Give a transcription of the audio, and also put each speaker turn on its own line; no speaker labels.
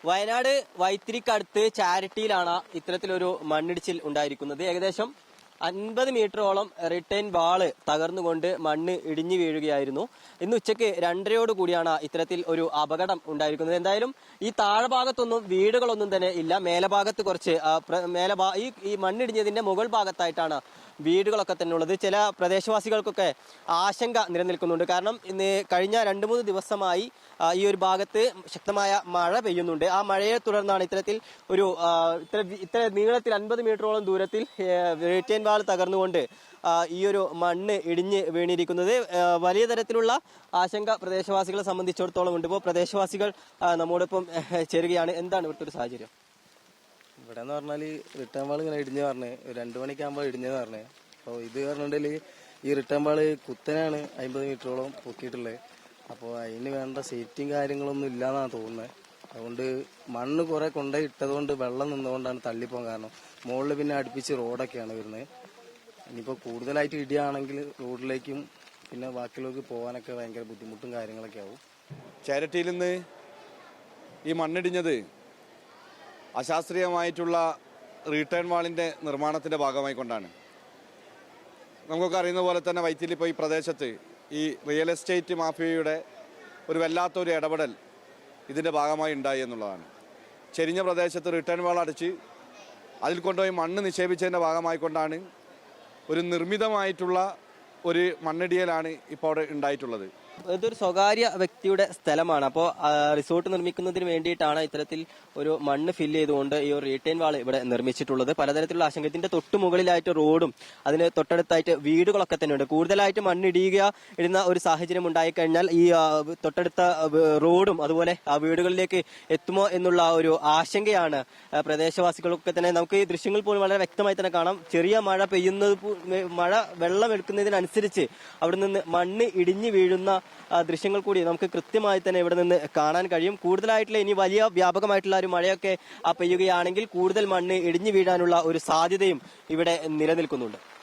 വയനാട് വൈത്തിരിക്കടുത്ത് ചാരിറ്റിയിലാണ് ഇത്തരത്തിലൊരു മണ്ണിടിച്ചിൽ ഉണ്ടായിരിക്കുന്നത്. ഏകദേശം 50 മീറ്ററോളം റിട്ടേൺ വാള് തകർന്നുകൊണ്ട് മണ്ണ് ഇടിഞ്ഞു വീഴുകയായിരുന്നു. ഇന്ന് ഉച്ചയ്ക്ക് 2:30 കൂടിയാണ് ഇത്തരത്തിൽ ഒരു അപകടം ഉണ്ടായിരിക്കുന്നത്. എന്തായാലും ഈ താഴ്ഭാഗത്തൊന്നും വീടുകളൊന്നും തന്നെ ഇല്ല. മേലഭാഗത്ത് കുറച്ച് ഈ മണ്ണിടിഞ്ഞതിന്റെ മുകൾ ഭാഗത്തായിട്ടാണ് വീടുകളൊക്കെ തന്നെ ഉള്ളത്. ചില പ്രദേശവാസികൾക്കൊക്കെ ആശങ്ക നിലനിൽക്കുന്നുണ്ട്. കാരണം ഇന്ന് കഴിഞ്ഞ 2-3 ദിവസമായി ഈ ഒരു ഭാഗത്ത് ശക്തമായ മഴ പെയ്യുന്നുണ്ട്. ആ മഴയെ തുടർന്നാണ് ഇത്തരത്തിൽ ഇത്ര നീളത്തിൽ 50 മീറ്ററോളം ദൂരത്തിൽ റിട്ടേൺ വാൾ തകർന്നുകൊണ്ട് ഈ ഒരു മണ്ണ് ഇടിഞ്ഞ് വീണിരിക്കുന്നത്. വലിയ തരത്തിലുള്ള ആശങ്ക പ്രദേശവാസികളെ സംബന്ധിച്ചിടത്തോളം ഉണ്ട്. ഇപ്പോൾ പ്രദേശവാസികൾ നമ്മോടൊപ്പം ചേരുകയാണ്. എന്താണ് ഇവിടുത്തെ ഒരു സാഹചര്യം?
ഇവിടെ എന്ന് പറഞ്ഞാല് റിട്ടേൺ വാൾ ഇങ്ങനെ ഇടിഞ്ഞു പറഞ്ഞ് 2 മണിക്കാകുമ്പോൾ ഇടിഞ്ഞെന്ന് പറഞ്ഞത്. അപ്പോൾ ഇത് പറഞ്ഞിട്ടുണ്ടെങ്കിൽ ഈ റിട്ടേൺ വാള് കുത്തനാണ് 50 മീറ്ററോളം പൊക്കിയിട്ടുള്ളത്. അപ്പോൾ അതിന് വേണ്ട സേഫ്റ്റിയും കാര്യങ്ങളൊന്നും ഇല്ലാന്നാണ് തോന്നുന്നത്. അതുകൊണ്ട് മണ്ണ് കുറെ കൊണ്ടുപോയി ഇട്ടതുകൊണ്ട് വെള്ളം നിന്നുകൊണ്ടാണ് തള്ളിപ്പോകാൻ കാരണം. മുകളിൽ പിന്നെ അടുപ്പിച്ച് റോഡൊക്കെയാണ് വരുന്നത്. ഇനിയിപ്പോൾ കൂടുതലായിട്ട് ഇടിയാണെങ്കിൽ റോഡിലേക്കും പിന്നെ ബാക്കിയുള്ളവർക്ക് പോകാനൊക്കെ ഭയങ്കര ബുദ്ധിമുട്ടും കാര്യങ്ങളൊക്കെ ആവും.
ചാരിറ്റിയിൽ നിന്ന് ഈ മണ്ണിടിഞ്ഞത് അശാസ്ത്രീയമായിട്ടുള്ള റീട്ടേൺ വാളിൻ്റെ നിർമ്മാണത്തിൻ്റെ ഭാഗമായി കൊണ്ടാണ്. നമുക്കൊക്കെ അറിയുന്ന പോലെ തന്നെ വൈത്തിരി ഇപ്പോൾ ഈ പ്രദേശത്ത് ഈ റിയൽ എസ്റ്റേറ്റ് മാഫിയയുടെ ഒരു വല്ലാത്തൊരു ഇടപെടൽ ഇതിൻ്റെ ഭാഗമായി ഉണ്ടായി എന്നുള്ളതാണ്. ചെരിഞ്ഞ പ്രദേശത്ത് റിട്ടേൺ വാൾ അടിച്ച് അതിൽ കൊണ്ടുപോയി മണ്ണ് നിക്ഷേപിച്ചതിൻ്റെ ഭാഗമായിക്കൊണ്ടാണ് ഒരു നിർമ്മിതമായിട്ടുള്ള ഒരു മണ്ണിടിയലാണ് ഇപ്പോൾ അവിടെ ഉണ്ടായിട്ടുള്ളത്.
ഇതൊരു സ്വകാര്യ വ്യക്തിയുടെ സ്ഥലമാണ്. അപ്പോൾ റിസോർട്ട് നിർമ്മിക്കുന്നതിന് വേണ്ടിയിട്ടാണ് ഇത്തരത്തിൽ ഒരു മണ്ണ് ഫില്ല് ചെയ്തുകൊണ്ട് ഈ ഒരു റീറ്റെയിൻ വാൾ ഇവിടെ നിർമ്മിച്ചിട്ടുള്ളത്. പലതരത്തിലുള്ള ആശങ്ക. ഇതിന്റെ തൊട്ടു മുകളിലായിട്ട് റോഡും അതിന് തൊട്ടടുത്തായിട്ട് വീടുകളൊക്കെ തന്നെയുണ്ട്. കൂടുതലായിട്ട് ഇടുന്ന ഒരു സാഹചര്യം ഉണ്ടായിക്കഴിഞ്ഞാൽ ഈ തൊട്ടടുത്ത റോഡും അതുപോലെ ആ വീടുകളിലേക്ക് എത്തുമോ എന്നുള്ള ഒരു ആശങ്കയാണ് പ്രദേശവാസികളൊക്കെ തന്നെ. നമുക്ക് ഈ ദൃശ്യങ്ങൾ പോലും വളരെ വ്യക്തമായി തന്നെ കാണാം. ചെറിയ മഴ വെള്ളം എടുക്കുന്നതിനനുസരിച്ച് അവിടെ നിന്ന് മണ്ണ് ഇടിഞ്ഞു വീഴുന്ന ദൃശ്യങ്ങൾ കൂടി നമുക്ക് കൃത്യമായി തന്നെ ഇവിടെ നിന്ന് കാണാൻ കഴിയും. കൂടുതലായിട്ടുള്ള ഇനി വലിയ വ്യാപകമായിട്ടുള്ള ഒരു മഴയൊക്കെ പെയ്യുകയാണെങ്കിൽ കൂടുതൽ മണ്ണ് ഇടിഞ്ഞു വീഴാനുള്ള ഒരു സാധ്യതയും ഇവിടെ നിലനിൽക്കുന്നുണ്ട്.